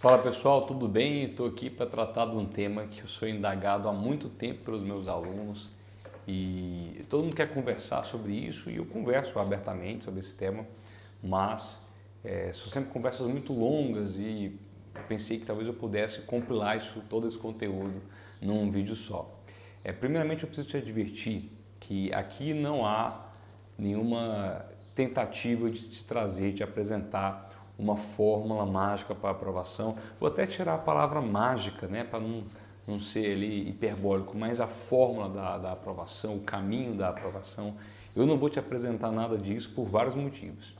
Fala pessoal, tudo bem? Estou aqui para tratar de um tema que eu sou indagado há muito tempo pelos meus alunos e todo mundo quer conversar sobre isso e eu converso abertamente sobre esse tema, mas são sempre conversas muito longas e eu pensei que talvez eu pudesse compilar todo esse conteúdo num vídeo só. Primeiramente eu preciso te advertir que aqui não há nenhuma tentativa de te trazer, de apresentar uma fórmula mágica para aprovação. Vou até tirar a palavra mágica, né, para não ser ali hiperbólico, mas a fórmula da aprovação, o caminho da aprovação. Eu não vou te apresentar nada disso por vários motivos.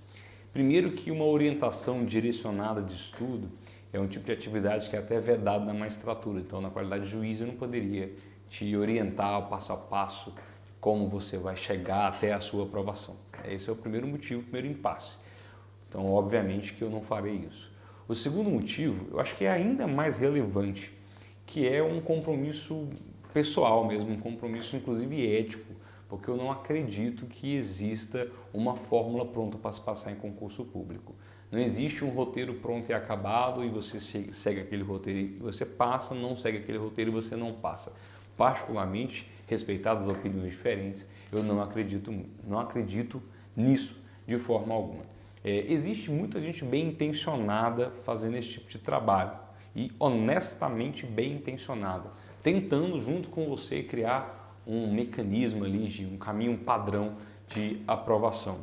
Primeiro que uma orientação direcionada de estudo é um tipo de atividade que é até vedado na magistratura, então na qualidade de juiz eu não poderia te orientar passo a passo como você vai chegar até a sua aprovação. Esse é o primeiro motivo, o primeiro impasse. Então, obviamente que eu não farei isso. O segundo motivo, eu acho que é ainda mais relevante, que é um compromisso pessoal mesmo, um compromisso inclusive ético, porque eu não acredito que exista uma fórmula pronta para se passar em concurso público. Não existe um roteiro pronto e acabado e você segue aquele roteiro e você passa, não segue aquele roteiro e você não passa. Particularmente, respeitadas as opiniões diferentes, eu não acredito nisso de forma alguma. Existe muita gente bem intencionada fazendo esse tipo de trabalho e honestamente bem intencionada, tentando junto com você criar um mecanismo ali, um caminho padrão de aprovação.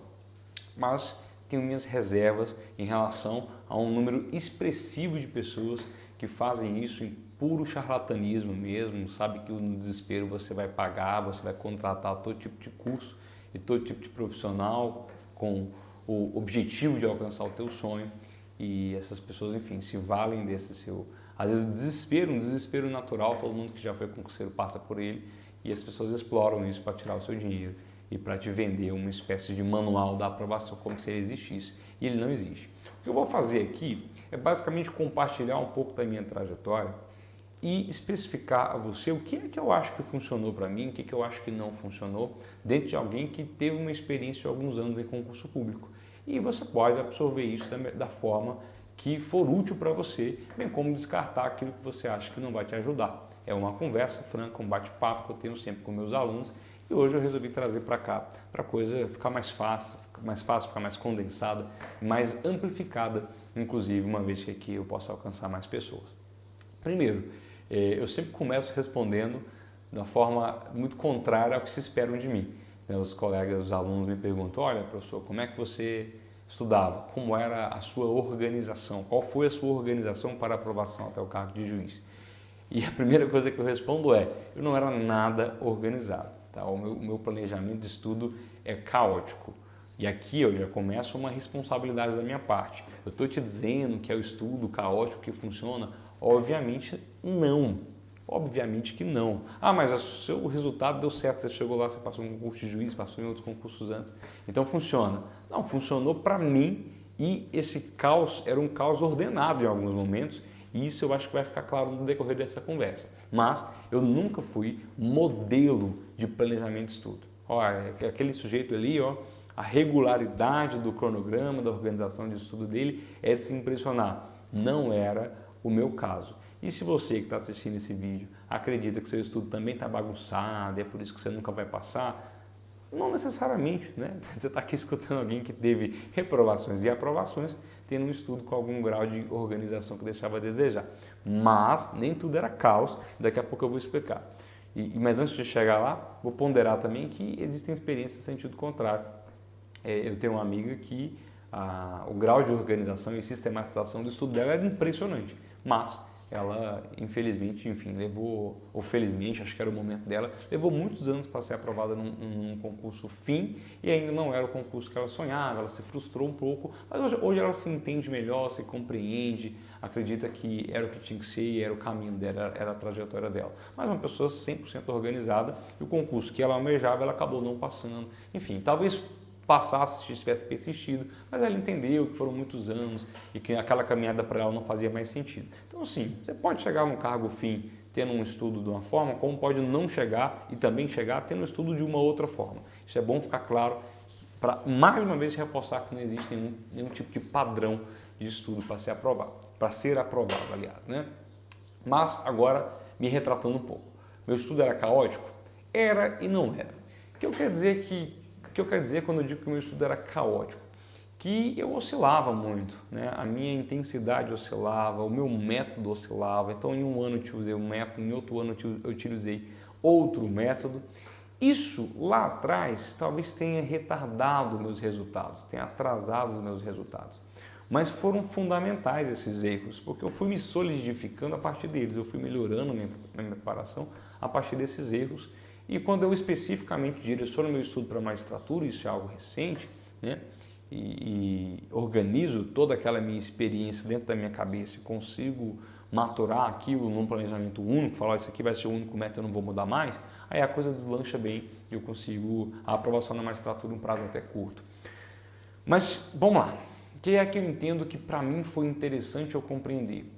Mas tenho minhas reservas em relação a um número expressivo de pessoas que fazem isso em puro charlatanismo mesmo, sabe que no desespero você vai pagar, você vai contratar todo tipo de curso e todo tipo de profissional com o objetivo de alcançar o teu sonho e essas pessoas, enfim, se valem desse seu, às vezes desespero, um desespero natural, todo mundo que já foi concurseiro passa por ele e as pessoas exploram isso para tirar o seu dinheiro e para te vender uma espécie de manual da aprovação como se ele existisse e ele não existe. O que eu vou fazer aqui é basicamente compartilhar um pouco da minha trajetória e especificar a você o que é que eu acho que funcionou para mim, o que é que eu acho que não funcionou dentro de alguém que teve uma experiência de alguns anos em concurso público. E você pode absorver isso da forma que for útil para você, bem como descartar aquilo que você acha que não vai te ajudar. É uma conversa franca, um bate-papo que eu tenho sempre com meus alunos e hoje eu resolvi trazer para cá, para a coisa ficar mais fácil, ficar mais condensada, mais amplificada, inclusive uma vez que aqui eu possa alcançar mais pessoas. Primeiro, eu sempre começo respondendo de uma forma muito contrária ao que se esperam de mim. Os colegas, os alunos me perguntam, olha professor, como é que você estudava? Como era a sua organização? Qual foi a sua organização para aprovação até o cargo de juiz? E a primeira coisa que eu respondo é, eu não era nada organizado. Tá? O meu planejamento de estudo é caótico. E aqui eu já começo uma responsabilidade da minha parte. Eu estou te dizendo que é o estudo caótico que funciona? Obviamente não. Obviamente que não. Ah, mas o seu resultado deu certo, você chegou lá, você passou em um concurso de juiz, passou em outros concursos antes. Então funciona. Não, funcionou para mim e esse caos era um caos ordenado em alguns momentos e isso eu acho que vai ficar claro no decorrer dessa conversa. Mas eu nunca fui modelo de planejamento de estudo. Olha, aquele sujeito ali, ó, a regularidade do cronograma, da organização de estudo dele é de se impressionar. Não era o meu caso. E se você que está assistindo esse vídeo acredita que seu estudo também está bagunçado e é por isso que você nunca vai passar, não necessariamente, né? Você está aqui escutando alguém que teve reprovações e aprovações, tendo um estudo com algum grau de organização que deixava a desejar. Mas nem tudo era caos, daqui a pouco eu vou explicar. Mas antes de chegar lá, vou ponderar também que existem experiências em sentido contrário. Eu tenho uma amiga que o grau de organização e sistematização do estudo dela era impressionante, mas ela, infelizmente, enfim, levou, ou felizmente, acho que era o momento dela, levou muitos anos para ser aprovada num concurso fim e ainda não era o concurso que ela sonhava, ela se frustrou um pouco, mas hoje ela se entende melhor, se compreende, acredita que era o que tinha que ser e era o caminho dela, era a trajetória dela. Mas uma pessoa 100% organizada e o concurso que ela almejava, ela acabou não passando. Enfim, talvez passasse se tivesse persistido, mas ela entendeu que foram muitos anos e que aquela caminhada para ela não fazia mais sentido. Então, sim, você pode chegar no cargo fim tendo um estudo de uma forma, como pode não chegar e também chegar tendo um estudo de uma outra forma. Isso é bom ficar claro para, mais uma vez, reforçar que não existe nenhum tipo de padrão de estudo para ser aprovado, aliás, né? Mas agora, me retratando um pouco. Meu estudo era caótico? Era e não era. O que eu quero dizer quando eu digo que o meu estudo era caótico? Que eu oscilava muito, né? A minha intensidade oscilava, o meu método oscilava. Então, em um ano eu utilizei um método, em outro ano eu utilizei outro método. Isso lá atrás talvez tenha retardado meus resultados, tenha atrasado os meus resultados. Mas foram fundamentais esses erros, porque eu fui me solidificando a partir deles, eu fui melhorando minha preparação a partir desses erros. E quando eu especificamente direciono meu estudo para a magistratura, isso é algo recente, né? E organizo toda aquela minha experiência dentro da minha cabeça e consigo maturar aquilo num planejamento único, falar isso aqui vai ser o único método, eu não vou mudar mais, aí a coisa deslancha bem e eu consigo a aprovação na magistratura em um prazo até curto. Mas vamos lá, o que é que eu entendo que para mim foi interessante eu compreender?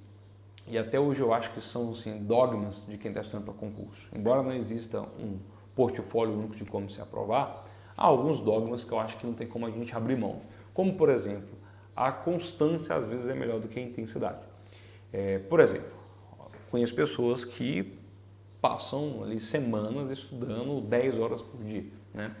E até hoje eu acho que são assim, dogmas de quem está estudando para concurso. Embora não exista um portfólio único de como se aprovar, há alguns dogmas que eu acho que não tem como a gente abrir mão. Como, por exemplo, a constância às vezes é melhor do que a intensidade. Por exemplo, conheço pessoas que passam ali semanas estudando 10 horas por dia, né?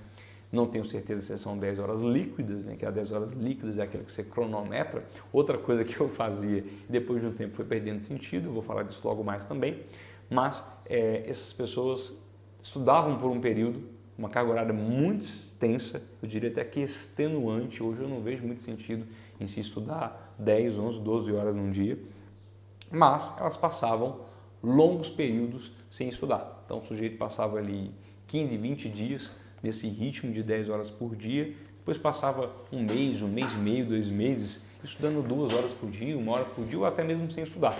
Não tenho certeza se são 10 horas líquidas, né? Que as 10 horas líquidas é aquilo que você cronometra. Outra coisa que eu fazia e depois de um tempo foi perdendo sentido, vou falar disso logo mais também, mas essas pessoas estudavam por um período, uma carga horária muito extensa, eu diria até que extenuante. Hoje eu não vejo muito sentido em se estudar 10, 11, 12 horas num dia, mas elas passavam longos períodos sem estudar. Então o sujeito passava ali 15, 20 dias nesse ritmo de 10 horas por dia, depois passava um mês e meio, 2 meses, estudando 2 horas por dia, 1 hora por dia, ou até mesmo sem estudar.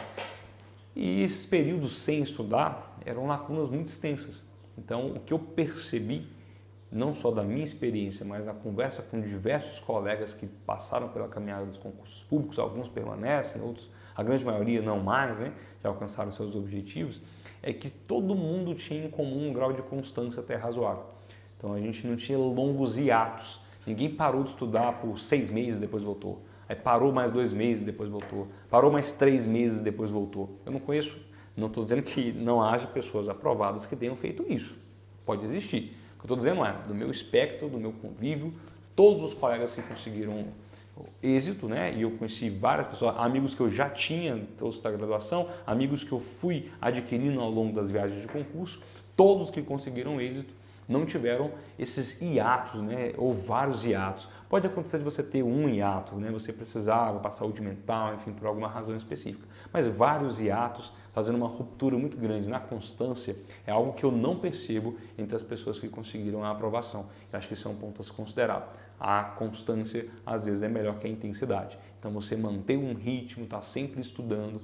E esses períodos sem estudar eram lacunas muito extensas. Então, o que eu percebi, não só da minha experiência, mas na conversa com diversos colegas que passaram pela caminhada dos concursos públicos, alguns permanecem, outros, a grande maioria não mais, né, já alcançaram seus objetivos, é que todo mundo tinha em comum um grau de constância até razoável. Então, a gente não tinha longos hiatos. Ninguém parou de estudar por 6 meses e depois voltou. Aí parou mais 2 meses e depois voltou. Parou mais 3 meses e depois voltou. Eu não conheço, não estou dizendo que não haja pessoas aprovadas que tenham feito isso. Pode existir. O que eu estou dizendo é, do meu espectro, do meu convívio, todos os colegas que conseguiram êxito, né? E eu conheci várias pessoas, amigos que eu já tinha, trouxe da graduação, amigos que eu fui adquirindo ao longo das viagens de concurso, todos que conseguiram êxito não tiveram esses hiatos, né, ou vários hiatos. Pode acontecer de você ter um hiato, né, você precisava para saúde mental, enfim, por alguma razão específica. Mas vários hiatos, fazendo uma ruptura muito grande na constância, é algo que eu não percebo entre as pessoas que conseguiram a aprovação. Eu acho que isso é um ponto a se considerar. A constância, às vezes, é melhor que a intensidade. Então, você manter um ritmo, está sempre estudando,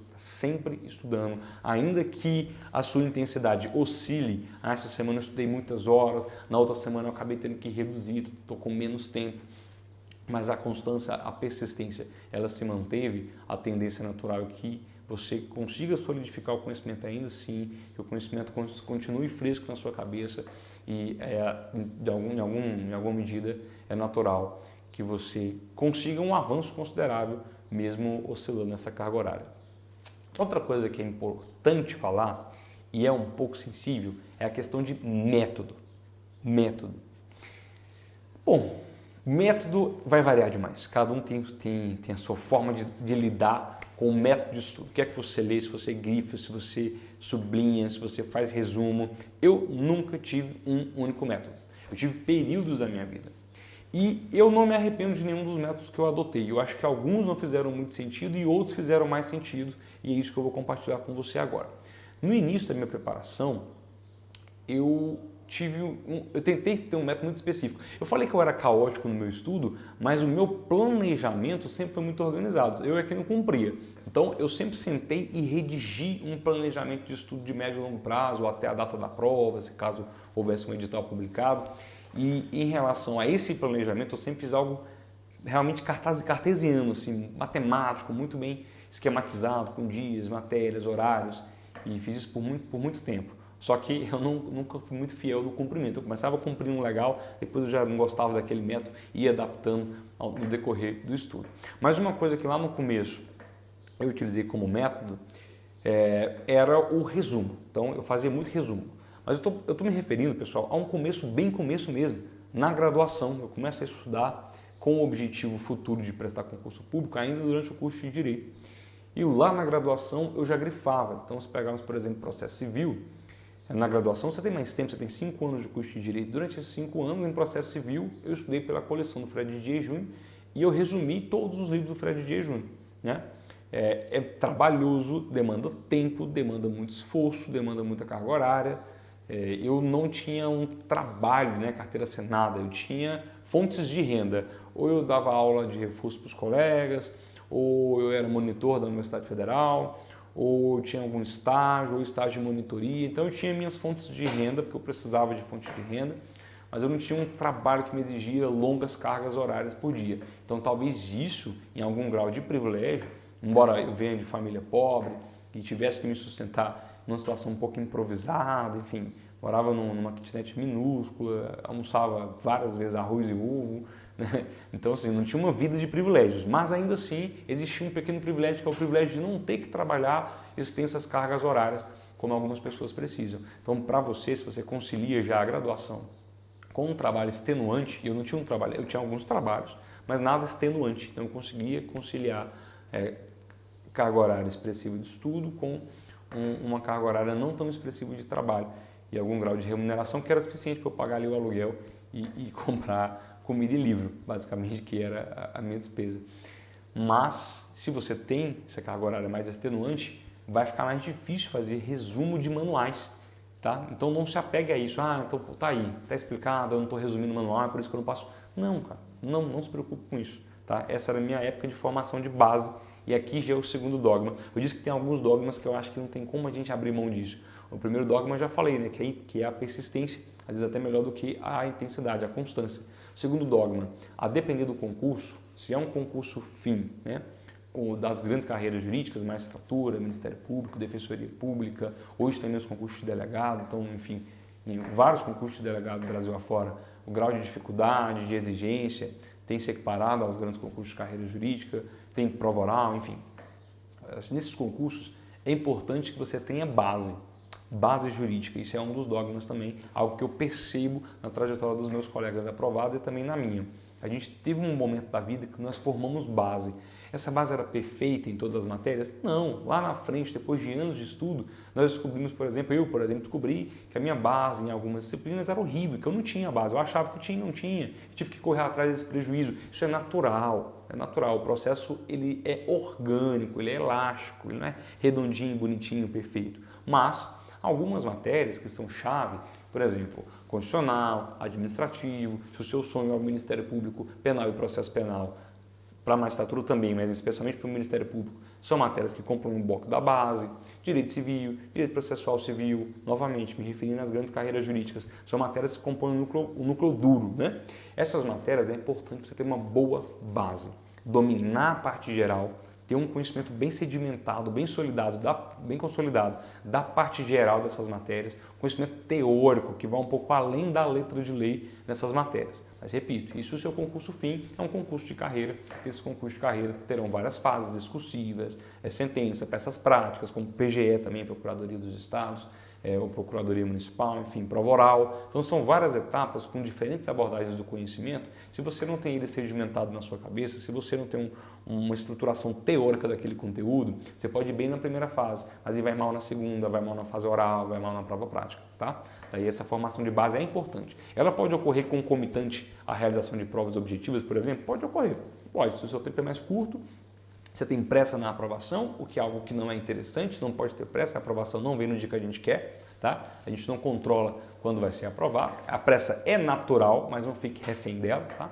ainda que a sua intensidade oscile. Essa semana eu estudei muitas horas, na outra semana eu acabei tendo que reduzir, estou com menos tempo. Mas a constância, a persistência, ela se manteve, a tendência natural é que você consiga solidificar o conhecimento ainda assim, que o conhecimento continue fresco na sua cabeça e em alguma medida é natural que você consiga um avanço considerável mesmo oscilando nessa carga horária. Outra coisa que é importante falar e é um pouco sensível é a questão de método. Bom, método vai variar demais. Cada um tem a sua forma de lidar com o método de estudo. O que é que você lê, se você grifa, se você sublinha, se você faz resumo. Eu nunca tive um único método. Eu tive períodos da minha vida. E eu não me arrependo de nenhum dos métodos que eu adotei. Eu acho que alguns não fizeram muito sentido e outros fizeram mais sentido. E é isso que eu vou compartilhar com você agora. No início da minha preparação, eu tentei ter um método muito específico. Eu falei que eu era caótico no meu estudo, mas o meu planejamento sempre foi muito organizado. Eu é que não cumpria. Então, eu sempre sentei e redigi um planejamento de estudo de médio e longo prazo, ou até a data da prova, se caso houvesse um edital publicado. E em relação a esse planejamento, eu sempre fiz algo realmente cartesiano, assim, matemático, muito bem esquematizado, com dias, matérias, horários, e fiz isso por muito tempo. Só que eu nunca fui muito fiel no cumprimento. Eu começava cumprindo legal, depois eu já não gostava daquele método e ia adaptando no decorrer do estudo. Mas uma coisa que lá no começo eu utilizei como método era o resumo. Então eu fazia muito resumo. Mas eu estou me referindo, pessoal, a um começo, bem começo mesmo. Na graduação, eu começo a estudar com o objetivo futuro de prestar concurso público ainda durante o curso de Direito. E lá na graduação eu já grifava. Então se pegarmos, por exemplo, processo civil, na graduação você tem mais tempo, você tem 5 anos de curso de Direito. Durante esses 5 anos, em processo civil, eu estudei pela coleção do Fred Dias Júnior e eu resumi todos os livros do Fred Dias Júnior, né? É trabalhoso, demanda tempo, demanda muito esforço, demanda muita carga horária. Eu não tinha um trabalho, né, carteira assinada, eu tinha fontes de renda. Ou eu dava aula de reforço para os colegas, ou eu era monitor da Universidade Federal, ou eu tinha algum estágio, ou estágio de monitoria. Então eu tinha minhas fontes de renda, porque eu precisava de fonte de renda, mas eu não tinha um trabalho que me exigia longas cargas horárias por dia. Então talvez isso, em algum grau de privilégio, embora eu venha de família pobre e tivesse que me sustentar numa situação um pouco improvisada, enfim, morava numa kitnet minúscula, almoçava várias vezes arroz e ovo, né? Então assim, não tinha uma vida de privilégios, mas ainda assim existia um pequeno privilégio, que é o privilégio de não ter que trabalhar extensas cargas horárias, como algumas pessoas precisam. Então para você, se você concilia já a graduação com um trabalho extenuante, e eu não tinha um trabalho, eu tinha alguns trabalhos, mas nada extenuante, então eu conseguia conciliar carga horária expressiva de estudo com uma carga horária não tão expressiva de trabalho e algum grau de remuneração que era suficiente para eu pagar ali o aluguel e comprar comida e livro, basicamente, que era a minha despesa. Mas se você tem essa carga horária mais extenuante, vai ficar mais difícil fazer resumo de manuais, tá? Então não se apegue a isso. Então tá aí, tá explicado, eu não estou resumindo o manual, é por isso que eu não passo. Não, cara, não se preocupe com isso, tá? Essa era a minha época de formação de base. E aqui já é o segundo dogma. Eu disse que tem alguns dogmas que eu acho que não tem como a gente abrir mão disso. O primeiro dogma eu já falei, né, que é a persistência, às vezes até melhor do que a intensidade, a constância. O segundo dogma, a depender do concurso, se é um concurso fim, né, das grandes carreiras jurídicas, magistratura, Ministério Público, Defensoria Pública, hoje também os concursos de delegado, então, enfim, em vários concursos de delegado do Brasil afora, o grau de dificuldade, de exigência, tem se equiparado aos grandes concursos de carreira jurídica, tem prova oral, enfim. Nesses concursos é importante que você tenha base jurídica. Isso é um dos dogmas também, algo que eu percebo na trajetória dos meus colegas aprovados e também na minha. A gente teve um momento da vida que nós formamos base. Essa base era perfeita em todas as matérias? Não. Lá na frente, depois de anos de estudo, nós descobrimos, por exemplo, descobri que a minha base em algumas disciplinas era horrível, que eu não tinha base. Eu achava que tinha, não tinha. Tive que correr atrás desse prejuízo. Isso é natural. É natural. O processo ele é orgânico, ele é elástico, ele não é redondinho, bonitinho, perfeito. Mas algumas matérias que são chave, por exemplo, constitucional, administrativo, se o seu sonho é o Ministério Público, penal e processo penal, para a magistratura também, mas especialmente para o Ministério Público, são matérias que compõem um bloco da base, direito civil, direito processual civil, novamente, me referindo às grandes carreiras jurídicas, são matérias que compõem o núcleo duro, né? Essas matérias é importante você ter uma boa base, dominar a parte geral, ter um conhecimento bem sedimentado, bem consolidado da parte geral dessas matérias, conhecimento teórico que vai um pouco além da letra de lei nessas matérias. Mas repito, isso é o seu concurso fim, é um concurso de carreira. Esses concursos de carreira terão várias fases discursivas, sentença, peças práticas, como PGE também, Procuradoria dos Estados, ou Procuradoria Municipal, enfim, prova oral. Então são várias etapas com diferentes abordagens do conhecimento. Se você não tem ele sedimentado na sua cabeça, se você não tem uma estruturação teórica daquele conteúdo, você pode ir bem na primeira fase, mas vai mal na segunda, vai mal na fase oral, vai mal na prova prática, tá? Daí essa formação de base é importante. Ela pode ocorrer concomitante à realização de provas objetivas, por exemplo? Pode ocorrer, pode. Se o seu tempo é mais curto, você tem pressa na aprovação, o que é algo que não é interessante, não pode ter pressa, a aprovação não vem no dia que a gente quer, tá? A gente não controla quando vai ser aprovado, a pressa é natural, mas não fique refém dela, tá?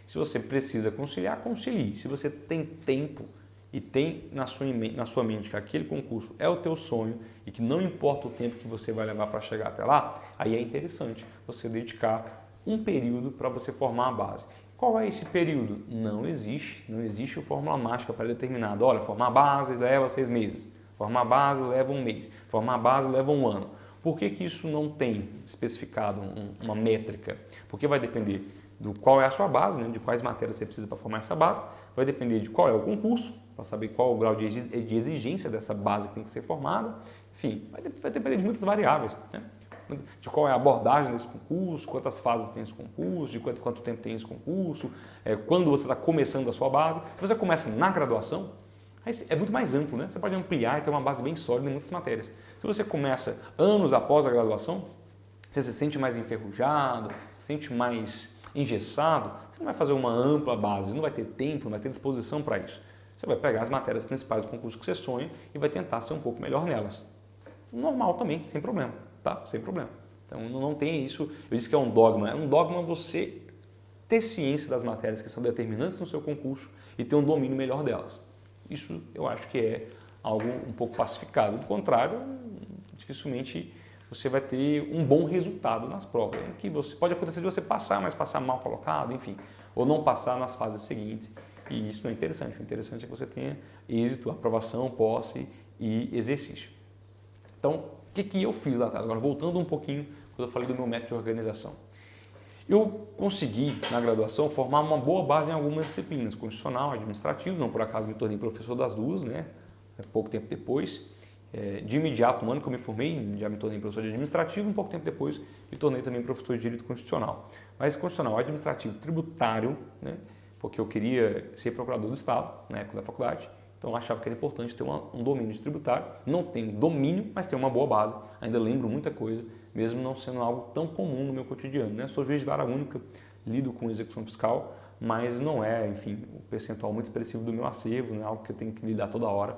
Se você precisa conciliar, concilie. Se você tem tempo e tem na sua mente que aquele concurso é o teu sonho e que não importa o tempo que você vai levar para chegar até lá, aí é interessante você dedicar um período para você formar a base. Qual é esse período? Não existe fórmula mágica para determinado. Olha, formar a base leva 6 meses, formar a base leva 1 mês, formar a base leva 1 ano. Por que que isso não tem especificado uma métrica? Porque vai depender do qual é a sua base, né, de quais matérias você precisa para formar essa base, vai depender de qual é o concurso, para saber qual é o grau de exigência dessa base que tem que ser formada, enfim, vai depender de muitas variáveis, né? De qual é a abordagem desse concurso, quantas fases tem esse concurso, de quanto tempo tem esse concurso, quando você está começando a sua base. Se você começa na graduação, aí é muito mais amplo, né? Você pode ampliar e ter uma base bem sólida em muitas matérias. Se você começa anos após a graduação, você se sente mais enferrujado, se sente mais engessado, você não vai fazer uma ampla base, não vai ter tempo, não vai ter disposição para isso. Você vai pegar as matérias principais do concurso que você sonha e vai tentar ser um pouco melhor nelas. Normal também, sem problema, tá? Sem problema. Então não tem isso, eu disse que é um dogma. É um dogma você ter ciência das matérias que são determinantes no seu concurso e ter um domínio melhor delas. Isso eu acho que é algo um pouco pacificado. Do contrário, dificilmente você vai ter um bom resultado nas provas. Que pode acontecer de você passar, mas passar mal colocado, enfim, ou não passar nas fases seguintes. E isso não é interessante. O interessante é que você tenha êxito, aprovação, posse e exercício. Então, o que eu fiz lá atrás? Agora, voltando um pouquinho, quando eu falei do meu método de organização. Eu consegui, na graduação, formar uma boa base em algumas disciplinas, constitucional, administrativo, não por acaso me tornei professor das duas, né? Pouco tempo depois. De imediato, no ano que eu me formei, já me tornei professor de administrativo, um pouco tempo depois me tornei também professor de direito constitucional. Mas constitucional, administrativo, tributário, né? Porque eu queria ser procurador do Estado na época da faculdade, então eu achava que era importante ter um domínio de tributário. Não tenho domínio, mas tenho uma boa base, ainda lembro muita coisa, mesmo não sendo algo tão comum no meu cotidiano, né? Sou juiz de vara única, lido com execução fiscal, mas não é, enfim, um percentual muito expressivo do meu acervo, não é algo que eu tenho que lidar toda hora.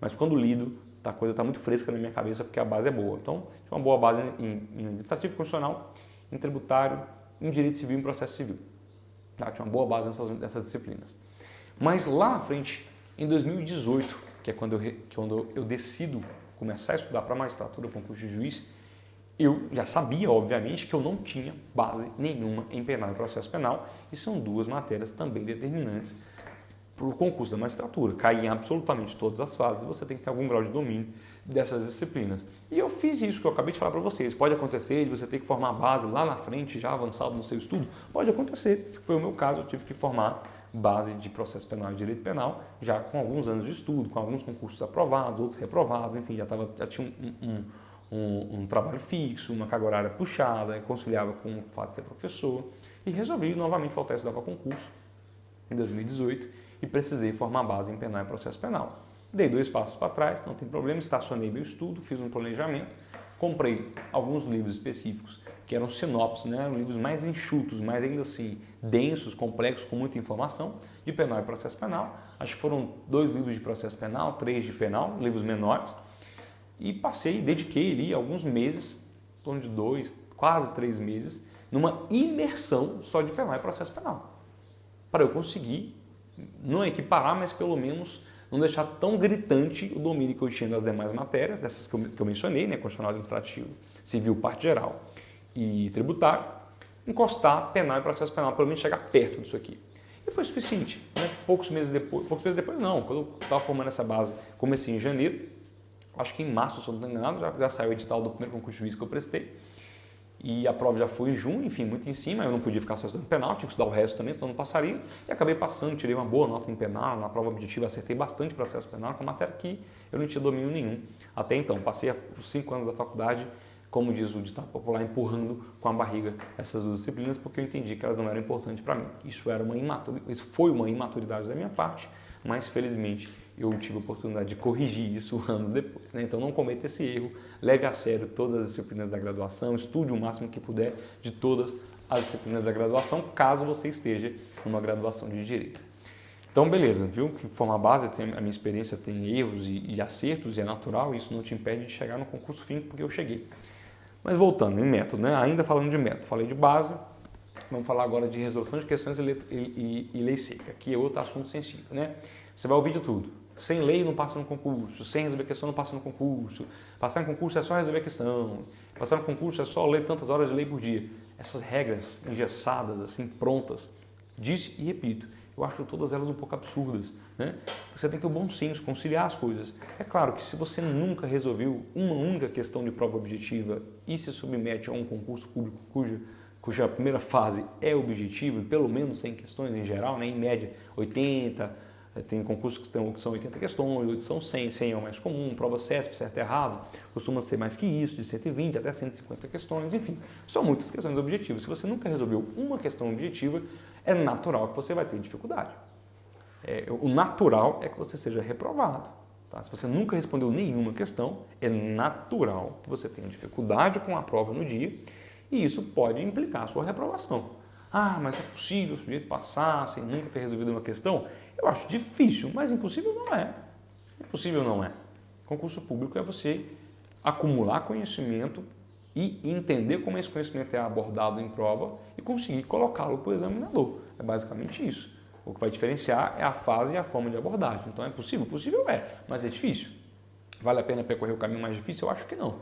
Mas quando lido, a coisa está muito fresca na minha cabeça porque a base é boa. Então, tinha uma boa base em administrativo constitucional, em tributário, em direito civil e em processo civil. Tá? Tinha uma boa base nessas disciplinas. Mas lá na frente, em 2018, que é quando eu decido começar a estudar para magistratura, concurso de juiz, eu já sabia, obviamente, que eu não tinha base nenhuma em penal e processo penal, e são duas matérias também determinantes para o concurso da magistratura. Cai em absolutamente todas as fases, você tem que ter algum grau de domínio dessas disciplinas. E eu fiz isso que eu acabei de falar para vocês. Pode acontecer de você ter que formar a base lá na frente, já avançado no seu estudo? Pode acontecer. Foi o meu caso, eu tive que formar base de processo penal e direito penal, já com alguns anos de estudo, com alguns concursos aprovados, outros reprovados, enfim, já tinha um trabalho fixo, uma carga horária puxada, conciliava com o fato de ser professor, e resolvi novamente voltar a estudar para concurso em 2018 e precisei formar base em penal e processo penal. Dei 2 passos para trás, não tem problema, estacionei meu estudo, fiz um planejamento, comprei alguns livros específicos que eram sinopses, né? Eram livros mais enxutos, mas ainda assim densos, complexos, com muita informação, de penal e processo penal. Acho que foram 2 livros de processo penal, 3 de penal, livros menores, e dediquei ali alguns meses, em torno de 2, quase 3 meses, numa imersão só de penal e processo penal, para eu conseguir não equiparar, mas pelo menos não deixar tão gritante o domínio que eu tinha das demais matérias, dessas que eu mencionei, né, constitucional, administrativo, civil, parte geral e tributário, encostar penal e processo penal, pelo menos chegar perto disso aqui. E foi suficiente, né? Poucos meses depois não, quando eu estava formando essa base, comecei em janeiro, acho que em março, se eu não estou enganado, já saiu o edital do primeiro concurso de juiz que eu prestei, e a prova já foi em junho, enfim, muito em cima, eu não podia ficar só estudando penal, tinha que estudar o resto também, senão não passaria, e acabei passando, tirei uma boa nota em penal, na prova objetiva acertei bastante processo penal, com matéria que eu não tinha domínio nenhum até então. Passei os 5 anos da faculdade, como diz o ditado popular, empurrando com a barriga essas 2 disciplinas, porque eu entendi que elas não eram importantes para mim. Isso foi uma imaturidade da minha parte, mas felizmente eu tive a oportunidade de corrigir isso anos depois, né? Então não cometa esse erro, leve a sério todas as disciplinas da graduação, estude o máximo que puder de todas as disciplinas da graduação, caso você esteja numa graduação de Direito. Então beleza, viu? Que formar base, a minha experiência tem erros e acertos, e é natural, isso não te impede de chegar no concurso fim, porque eu cheguei. Mas voltando, em método, né? Ainda falando de método, falei de base, vamos falar agora de resolução de questões e lei seca, que é outro assunto sensível, né? Você vai ouvir de tudo. Sem lei não passa no concurso, sem resolver questão não passa no concurso, passar em concurso é só resolver a questão, passar no concurso é só ler tantas horas de lei por dia. Essas regras engessadas, assim, prontas, disse e repito, Eu acho todas elas um pouco absurdas, né? Você tem que ter o bom senso, conciliar as coisas. É claro que se você nunca resolveu uma única questão de prova objetiva e se submete a um concurso público cuja primeira fase é objetiva, pelo menos 100 questões em geral, né? Em média 80, tem concursos que são 80 questões, outros são 100, 100 é o mais comum, prova CESP, certo e errado, costuma ser mais que isso, de 120 até 150 questões, enfim, são muitas questões objetivas. Se você nunca resolveu uma questão objetiva, é natural que você vai ter dificuldade. O natural é que você seja reprovado. Tá? Se você nunca respondeu nenhuma questão, é natural que você tenha dificuldade com a prova no dia e isso pode implicar a sua reprovação. Ah, mas é possível o sujeito passar sem nunca ter resolvido uma questão? Eu acho difícil, mas impossível não é. Impossível não é. Concurso público é você acumular conhecimento e entender como esse conhecimento é abordado em prova e conseguir colocá-lo para o examinador. É basicamente isso. O que vai diferenciar é a fase e a forma de abordagem. Então é possível? Possível é, mas é difícil. Vale a pena percorrer o caminho mais difícil? Eu acho que não.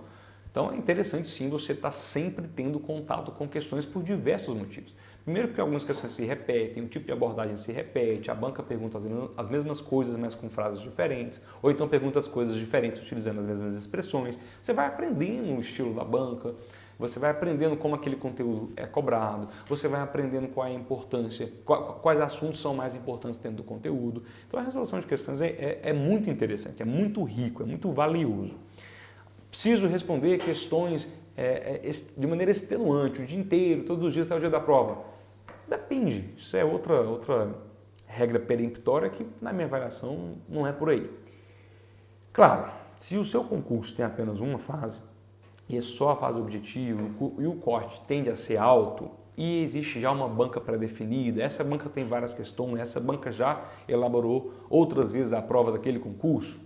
Então é interessante sim você estar sempre tendo contato com questões por diversos motivos. Primeiro porque algumas questões se repetem, o tipo de abordagem se repete, a banca pergunta as mesmas coisas, mas com frases diferentes, ou então pergunta as coisas diferentes utilizando as mesmas expressões. Você vai aprendendo o estilo da banca, você vai aprendendo como aquele conteúdo é cobrado, você vai aprendendo qual é a importância, quais assuntos são mais importantes dentro do conteúdo. Então a resolução de questões é muito interessante, é muito rico, é muito valioso. Preciso responder questões de maneira extenuante, o dia inteiro, todos os dias até o dia da prova. Depende, isso é outra regra peremptória que na minha avaliação não é por aí. Claro, se o seu concurso tem apenas uma fase, e é só a fase objetiva, e o corte tende a ser alto, e existe já uma banca pré-definida, essa banca tem várias questões, essa banca já elaborou outras vezes a prova daquele concurso,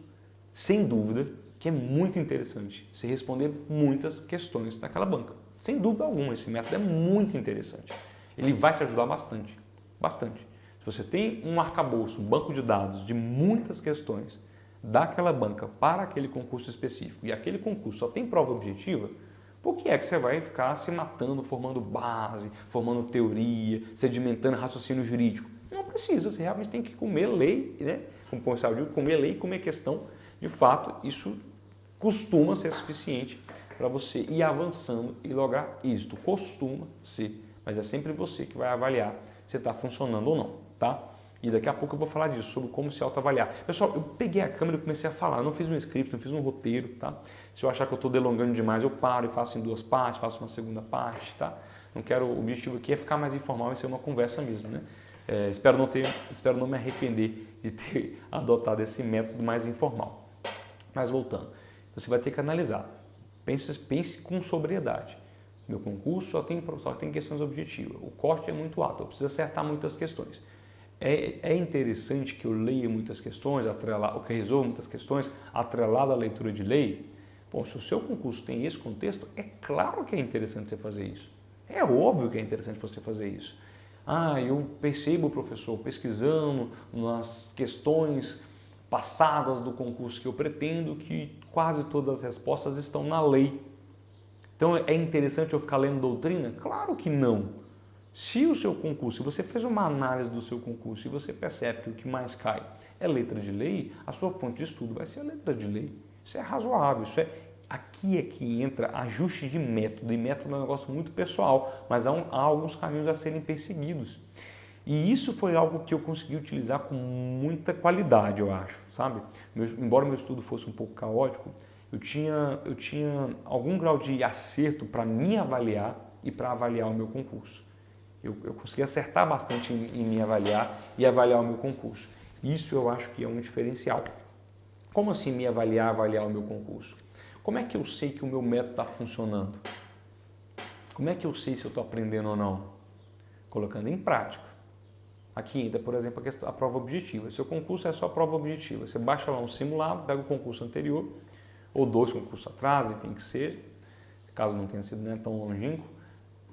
sem dúvida que é muito interessante se responder muitas questões daquela banca. Sem dúvida alguma, esse método é muito interessante. Ele vai te ajudar bastante, bastante. Se você tem um arcabouço, um banco de dados de muitas questões daquela banca para aquele concurso específico e aquele concurso só tem prova objetiva, por que é que você vai ficar se matando, formando base, formando teoria, sedimentando raciocínio jurídico? Não precisa, você realmente tem que comer lei, né? Como o professor diz, comer lei e comer questão. De fato, isso costuma ser suficiente para você ir avançando e lograr êxito. Costuma ser, mas é sempre você que vai avaliar se está funcionando ou não, tá? E daqui a pouco eu vou falar disso, sobre como se autoavaliar. Pessoal, eu peguei a câmera e comecei a falar, eu não fiz um script, não fiz um roteiro, tá? Se eu achar que eu estou delongando demais, eu paro e faço em 2 partes, faço uma segunda parte, tá? Não quero, o objetivo aqui é ficar mais informal e ser uma conversa mesmo, né? Espero não me arrepender de ter adotado esse método mais informal. Mas voltando, você vai ter que analisar, pense com sobriedade. Meu concurso só tem questões objetivas, o corte é muito alto, eu preciso acertar muitas questões. É interessante que eu leia muitas questões, ou que resolva muitas questões, atrelado à leitura de lei. Bom, se o seu concurso tem esse contexto, é claro que é interessante você fazer isso. É óbvio que é interessante você fazer isso. Eu percebo, professor, pesquisando nas questões passadas do concurso que eu pretendo, que quase todas as respostas estão na lei. Então é interessante eu ficar lendo doutrina? Claro que não. Se o seu concurso, se você fez uma análise do seu concurso e você percebe que o que mais cai é letra de lei, a sua fonte de estudo vai ser a letra de lei. Isso é razoável, aqui é que entra ajuste de método, e método é um negócio muito pessoal, mas há alguns caminhos a serem perseguidos. E isso foi algo que eu consegui utilizar com muita qualidade, eu acho, sabe? Embora meu estudo fosse um pouco caótico, eu tinha algum grau de acerto para me avaliar e para avaliar o meu concurso. Eu consegui acertar bastante em me avaliar e avaliar o meu concurso. Isso eu acho que é um diferencial. Como assim me avaliar o meu concurso? Como é que eu sei que o meu método está funcionando? Como é que eu sei se eu estou aprendendo ou não? Colocando em prática. Aqui entra, por exemplo, a prova objetiva. Seu concurso é só prova objetiva. Você baixa lá um simulado, pega o concurso anterior, ou 2 concursos atrás, enfim, que seja, caso não tenha sido tão longínquo.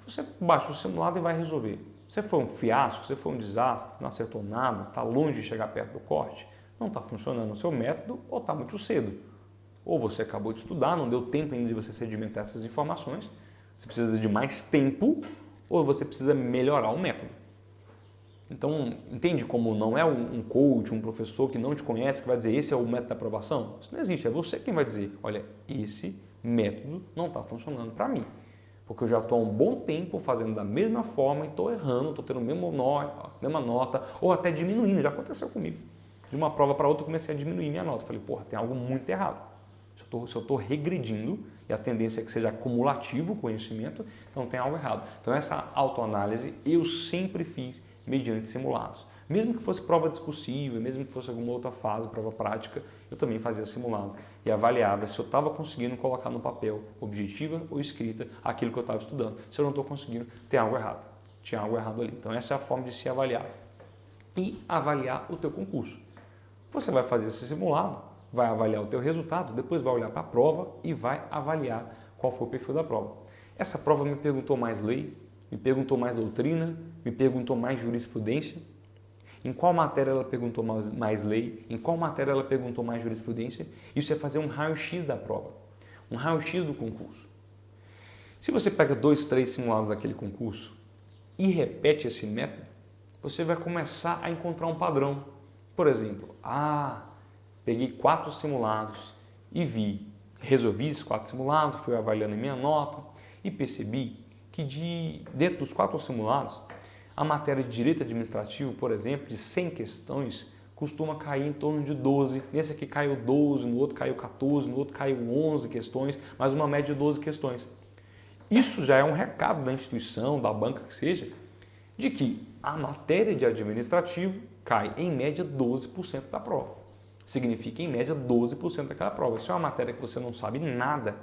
Você baixa o simulado e vai resolver. Se foi um fiasco, se foi um desastre, não acertou nada, está longe de chegar perto do corte, não está funcionando o seu método ou está muito cedo. Ou você acabou de estudar, não deu tempo ainda de você sedimentar essas informações, você precisa de mais tempo ou você precisa melhorar o método. Então, entende como não é um coach, um professor que não te conhece que vai dizer esse é o método da aprovação? Isso não existe, é você quem vai dizer, olha, esse método não está funcionando para mim. Porque eu já estou há um bom tempo fazendo da mesma forma e estou errando, estou tendo a mesma nota, ou até diminuindo, já aconteceu comigo. De uma prova para outra eu comecei a diminuir minha nota. Falei, porra, tem algo muito errado. Se eu estou regredindo, e a tendência é que seja acumulativo o conhecimento, então tem algo errado. Então essa autoanálise eu sempre fiz mediante simulados. Mesmo que fosse prova discursiva, mesmo que fosse alguma outra fase, prova prática, eu também fazia simulado e avaliava se eu estava conseguindo colocar no papel, objetiva ou escrita, aquilo que eu estava estudando. Se eu não estou conseguindo, tem algo errado. Tinha algo errado ali. Então essa é a forma de se avaliar. E avaliar o teu concurso. Você vai fazer esse simulado, vai avaliar o teu resultado, depois vai olhar para a prova e vai avaliar qual foi o perfil da prova. Essa prova me perguntou mais lei, me perguntou mais doutrina, me perguntou mais jurisprudência. Em qual matéria ela perguntou mais lei? Em qual matéria ela perguntou mais jurisprudência? Isso é fazer um raio-x da prova, um raio-x do concurso. Se você pega 2, 3 simulados daquele concurso e repete esse método, você vai começar a encontrar um padrão. Por exemplo, peguei 4 simulados e resolvi esses 4 simulados, fui avaliando a minha nota e percebi que dentro dos 4 simulados, a matéria de direito administrativo, por exemplo, de 100 questões, costuma cair em torno de 12. Nesse aqui caiu 12, no outro caiu 14, no outro caiu 11 questões, mas uma média de 12 questões. Isso já é um recado da instituição, da banca que seja, de que a matéria de administrativo cai em média 12% da prova. Significa em média 12% daquela prova. Se é uma matéria que você não sabe nada,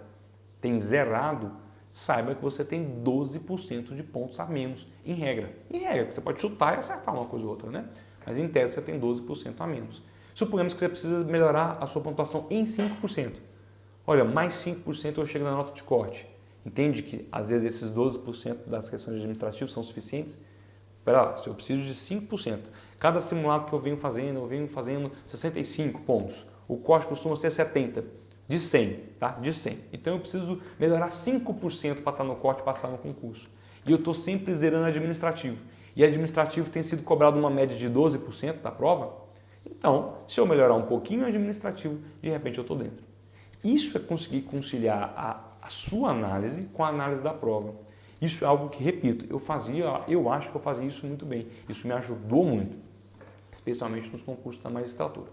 tem zerado, saiba que você tem 12% de pontos a menos, em regra. Em regra, você pode chutar e acertar uma coisa ou outra, né? Mas em tese você tem 12% a menos. Suponhamos que você precisa melhorar a sua pontuação em 5%. Olha, mais 5% eu chego na nota de corte. Entende que às vezes esses 12% das questões administrativas são suficientes? Espera lá, se eu preciso de 5%, cada simulado que eu venho fazendo 65 pontos. O corte costuma ser 70. De 100, tá? De 100. Então eu preciso melhorar 5% para estar no corte e passar no concurso. E eu estou sempre zerando administrativo. E administrativo tem sido cobrado uma média de 12% da prova. Então, se eu melhorar um pouquinho o administrativo, de repente eu estou dentro. Isso é conseguir conciliar a sua análise com a análise da prova. Isso é algo que, repito, eu acho que eu fazia isso muito bem. Isso me ajudou muito, especialmente nos concursos da magistratura.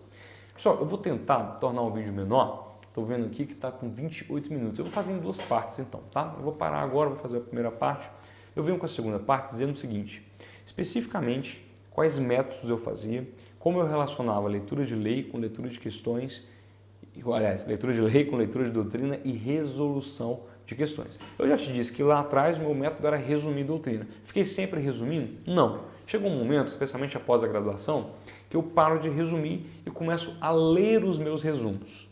Pessoal, eu vou tentar tornar o vídeo menor. Estou vendo aqui que está com 28 minutos. Eu vou fazer em 2 partes então, tá? Eu vou parar agora, vou fazer a primeira parte. Eu venho com a segunda parte dizendo o seguinte, especificamente quais métodos eu fazia, como eu relacionava leitura de lei com leitura de questões, aliás, leitura de lei com leitura de doutrina e resolução de questões. Eu já te disse que lá atrás o meu método era resumir doutrina. Fiquei sempre resumindo? Não. Chegou um momento, especialmente após a graduação, que eu paro de resumir e começo a ler os meus resumos.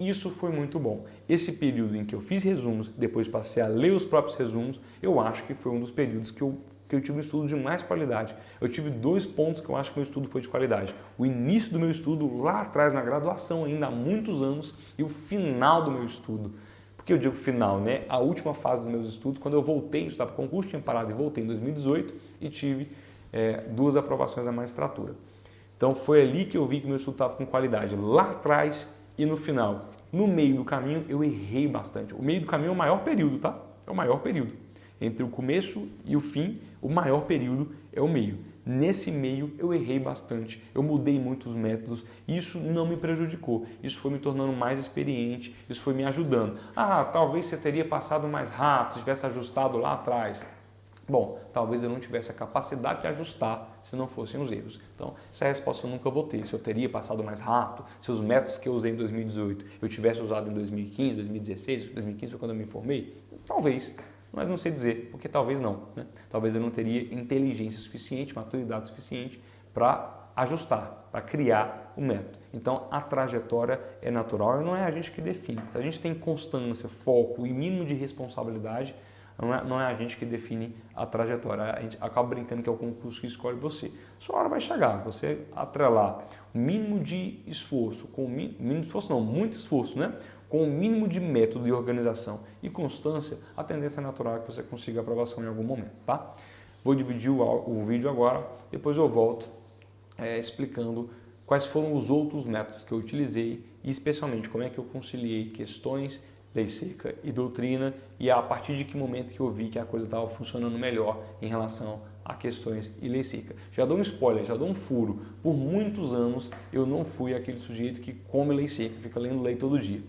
Isso foi muito bom. Esse período em que eu fiz resumos, depois passei a ler os próprios resumos, eu acho que foi um dos períodos que eu tive um estudo de mais qualidade. Eu tive 2 pontos que eu acho que meu estudo foi de qualidade. O início do meu estudo lá atrás, na graduação ainda há muitos anos, e o final do meu estudo. Por que eu digo final, né? A última fase dos meus estudos, quando eu voltei a estudar para o concurso, tinha parado e voltei em 2018 e tive 2 aprovações da magistratura. Então foi ali que eu vi que meu estudo estava com qualidade, lá atrás e no final. No meio do caminho eu errei bastante. O meio do caminho é o maior período, tá? É o maior período. Entre o começo e o fim, o maior período é o meio. Nesse meio eu errei bastante, eu mudei muitos métodos e isso não me prejudicou. Isso foi me tornando mais experiente, isso foi me ajudando. Talvez você teria passado mais rápido, se tivesse ajustado lá atrás. Bom, talvez eu não tivesse a capacidade de ajustar se não fossem os erros. Então, essa resposta eu nunca vou ter. Se eu teria passado mais rápido, se os métodos que eu usei em 2018 eu tivesse usado em 2015, 2016, 2015 foi quando eu me formei, talvez, mas não sei dizer, porque talvez não. Né? Talvez eu não teria inteligência suficiente, maturidade suficiente para ajustar, para criar o método. Então, a trajetória é natural e não é a gente que define. Se a gente tem constância, foco e mínimo de responsabilidade, não é a gente que define a trajetória, a gente acaba brincando que é o concurso que escolhe você. Sua hora vai chegar, você atrelar o mínimo de esforço, muito esforço, né? Com o mínimo de método de organização e constância, a tendência natural é que você consiga aprovação em algum momento, tá? Vou dividir o vídeo agora, depois eu volto explicando quais foram os outros métodos que eu utilizei e especialmente como é que eu conciliei questões, lei seca e doutrina e a partir de que momento que eu vi que a coisa estava funcionando melhor em relação a questões e lei seca. Já dou um spoiler, já dou um furo. Por muitos anos eu não fui aquele sujeito que come lei seca, fica lendo lei todo dia.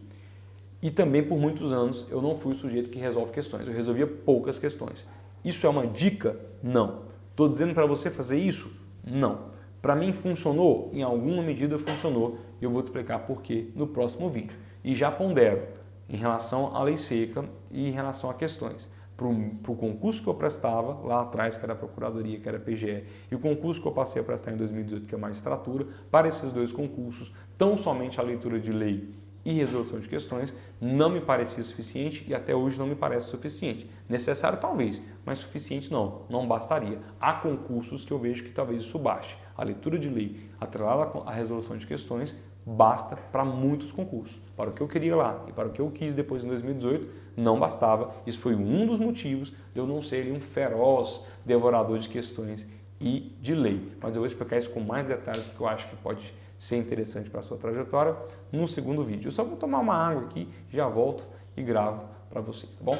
E também por muitos anos eu não fui o sujeito que resolve questões, eu resolvia poucas questões. Isso é uma dica? Não. Estou dizendo para você fazer isso? Não. Para mim funcionou? Em alguma medida funcionou e eu vou te explicar por quê no próximo vídeo. E já pondero em relação à lei seca e em relação a questões. Para o concurso que eu prestava lá atrás, que era a Procuradoria, que era a PGE, e o concurso que eu passei a prestar em 2018, que é a magistratura, para esses dois concursos, tão somente a leitura de lei e resolução de questões não me parecia suficiente e até hoje não me parece suficiente. Necessário talvez, mas suficiente não bastaria. Há concursos que eu vejo que talvez isso baste. A leitura de lei atrelada à resolução de questões basta para muitos concursos. Para o que eu queria lá e para o que eu quis depois em 2018, não bastava. Isso foi um dos motivos de eu não ser um feroz devorador de questões e de lei. Mas eu vou explicar isso com mais detalhes porque eu acho que pode ser interessante para a sua trajetória no segundo vídeo. Eu só vou tomar uma água aqui, já volto e gravo para vocês, tá bom?